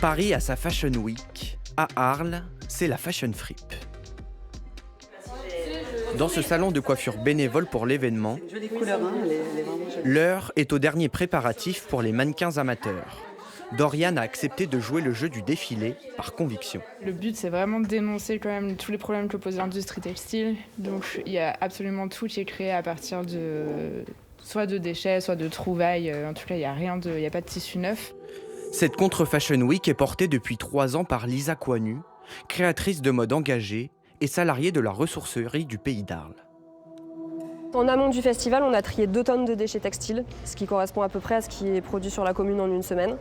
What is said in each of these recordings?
Paris a sa Fashion Week. À Arles, c'est la Fashion Fripe. Dans ce salon de coiffure bénévole pour l'événement, l'heure est au dernier préparatif pour les mannequins amateurs. Dorian a accepté de jouer le jeu du défilé par conviction. Le but, c'est vraiment de dénoncer quand même tous les problèmes que pose l'industrie textile. Donc il y a absolument tout qui est créé à partir de soit de déchets, soit de trouvailles. En tout cas, il n'y a pas de tissu neuf. Cette contre-Fashion Week est portée depuis 3 ans par Lisa Coinu, créatrice de mode engagée et salariée de la ressourcerie du Pays d'Arles. En amont du festival, on a trié 2 tonnes de déchets textiles, ce qui correspond à peu près à ce qui est produit sur la commune en une semaine.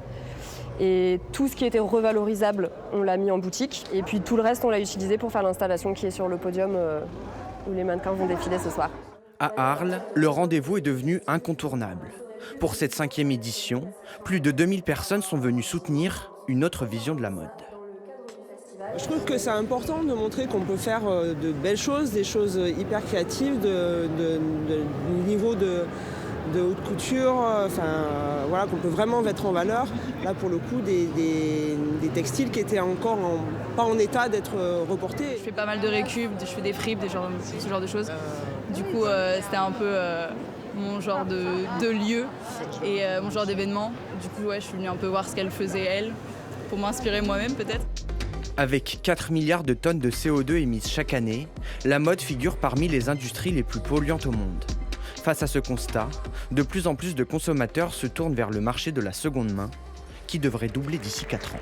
Et tout ce qui était revalorisable, on l'a mis en boutique. Et puis tout le reste, on l'a utilisé pour faire l'installation qui est sur le podium où les mannequins vont défiler ce soir. À Arles, le rendez-vous est devenu incontournable. Pour cette 5e édition, plus de 2000 personnes sont venues soutenir une autre vision de la mode. Je trouve que c'est important de montrer qu'on peut faire de belles choses, des choses hyper créatives, de niveau de haute couture, voilà, qu'on peut vraiment mettre en valeur. Là, pour le coup, des textiles qui étaient encore pas en état d'être reportés. Je fais pas mal de récup, je fais des fripes, ce genre de choses. Du coup, c'était un peu mon genre de lieu et mon genre d'événement. Du coup, je suis venue un peu voir ce qu'elle faisait, elle, pour m'inspirer moi-même peut-être. Avec 4 milliards de tonnes de CO2 émises chaque année, la mode figure parmi les industries les plus polluantes au monde. Face à ce constat, de plus en plus de consommateurs se tournent vers le marché de la seconde main, qui devrait doubler d'ici 4 ans.